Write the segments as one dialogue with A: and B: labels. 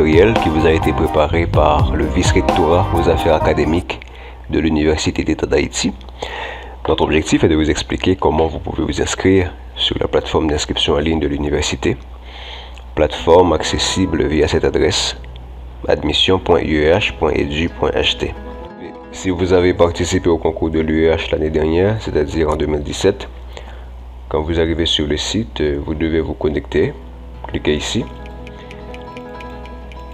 A: tutoriel qui vous a été préparé par le vice-rectorat aux affaires académiques de l'Université d'État d'Haïti. Notre objectif est de vous expliquer comment vous pouvez vous inscrire sur la plateforme d'inscription en ligne de l'université, plateforme accessible via cette adresse admission.ueh.edu.ht. Si vous avez participé au concours de l'UEH l'année dernière, c'est-à-dire en 2017, quand vous arrivez sur le site, vous devez vous connecter. Cliquez ici.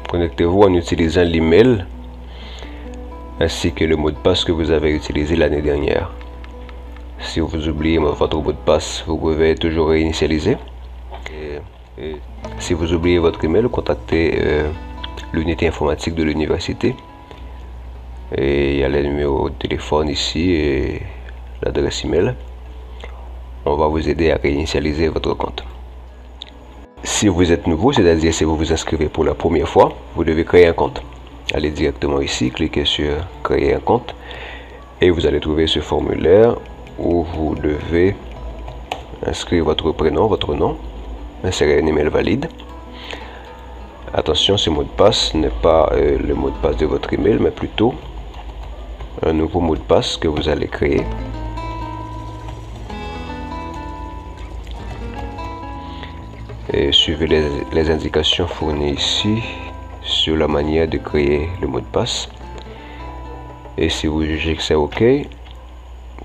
A: Connectez-vous en utilisant l'email ainsi que le mot de passe que vous avez utilisé l'année dernière. Si vous oubliez votre mot de passe, vous pouvez toujours réinitialiser. Si vous oubliez votre email, contactez l'unité informatique de l'université. Et il y a le numéro de téléphone ici et l'adresse email. On va vous aider à réinitialiser votre compte. Si vous êtes nouveau, c'est-à-dire si vous vous inscrivez pour la première fois, vous devez créer un compte. Allez directement ici, cliquez sur créer un compte et vous allez trouver ce formulaire où vous devez inscrire votre prénom, votre nom, insérer un email valide. Attention, ce mot de passe n'est pas le mot de passe de votre email, mais plutôt un nouveau mot de passe que vous allez créer. Et suivez les indications fournies ici sur la manière de créer le mot de passe. Et si vous jugez que c'est OK,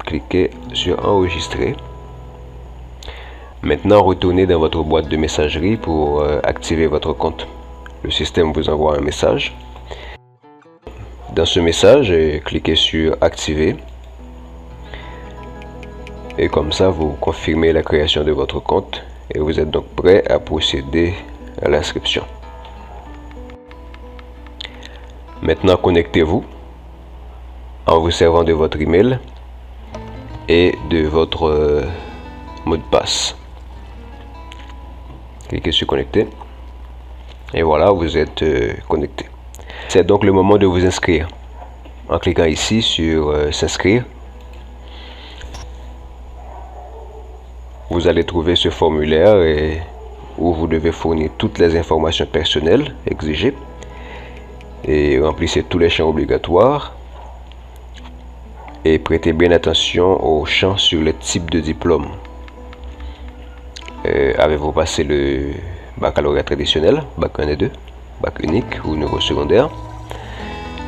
A: cliquez sur enregistrer. Maintenant, retournez dans votre boîte de messagerie pour activer votre compte. Le système vous envoie un message. Dans ce message, cliquez sur activer. Et comme ça, vous confirmez la création de votre compte. Et vous êtes donc prêt à procéder à l'inscription. Maintenant, connectez-vous en vous servant de votre email et de votre mot de passe. Cliquez sur connecter et voilà, vous êtes connecté. C'est donc le moment de vous inscrire. En cliquant ici sur s'inscrire, vous allez trouver ce formulaire où vous devez fournir toutes les informations personnelles exigées et remplissez tous les champs obligatoires et prêtez bien attention aux champs sur le type de diplôme. Avez-vous passé le baccalauréat traditionnel, bac 1 et 2, bac unique ou niveau secondaire?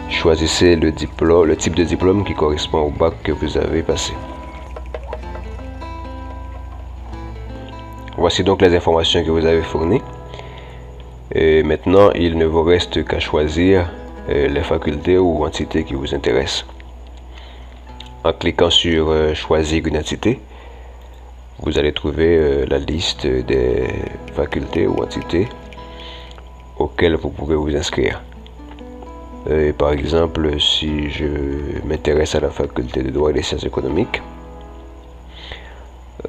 A: Choisissez le type de diplôme qui correspond au bac que vous avez passé. Voici donc les informations que vous avez fournies. Et maintenant, il ne vous reste qu'à choisir les facultés ou entités qui vous intéressent. En cliquant sur choisir une entité, vous allez trouver la liste des facultés ou entités auxquelles vous pouvez vous inscrire. Par exemple, si je m'intéresse à la faculté de droit et des sciences économiques,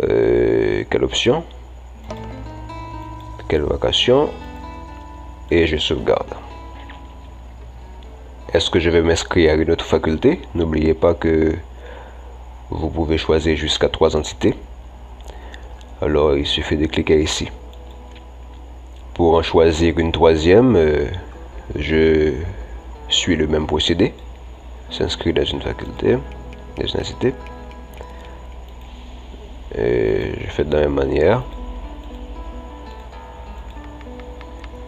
A: quelle option? Quelle vacation? Et je sauvegarde. Est-ce que je vais m'inscrire à une autre faculté? N'oubliez pas que vous pouvez choisir jusqu'à 3 entités. Alors il suffit de cliquer ici. Pour en choisir une troisième, je suis le même procédé. S'inscrire dans une faculté, dans une entité. Et je fais de la même manière.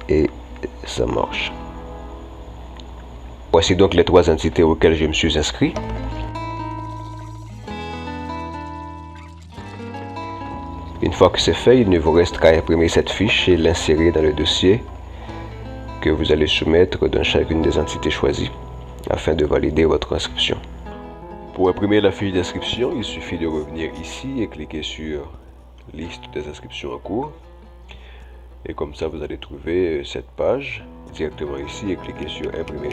A: Et ça marche. Voici donc les 3 entités auxquelles je me suis inscrit. Une fois que c'est fait, il ne vous reste qu'à imprimer cette fiche et l'insérer dans le dossier que vous allez soumettre dans chacune des entités choisies afin de valider votre inscription. Pour imprimer la fiche d'inscription, il suffit de revenir ici et cliquer sur liste des inscriptions en cours. Et comme ça, vous allez trouver cette page directement ici et cliquer sur imprimer.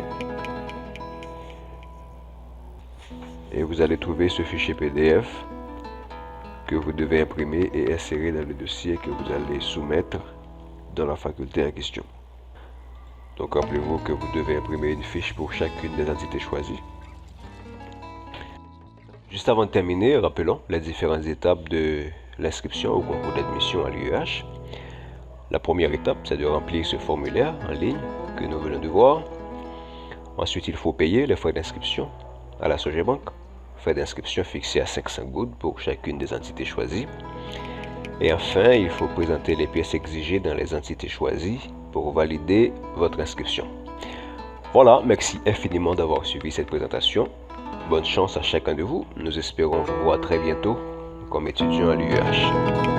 A: Et vous allez trouver ce fichier PDF que vous devez imprimer et insérer dans le dossier que vous allez soumettre dans la faculté en question. Donc rappelez-vous que vous devez imprimer une fiche pour chacune des entités choisies. Juste avant de terminer, rappelons les différentes étapes de l'inscription au concours d'admission à l'UEH. La première étape, c'est de remplir ce formulaire en ligne que nous venons de voir. Ensuite, il faut payer les frais d'inscription à la Sogebank. Frais d'inscription fixés à 500 gouttes pour chacune des entités choisies. Et enfin, il faut présenter les pièces exigées dans les entités choisies pour valider votre inscription. Voilà, merci infiniment d'avoir suivi cette présentation. Bonne chance à chacun de vous. Nous espérons vous voir très bientôt comme étudiant à l'UEH.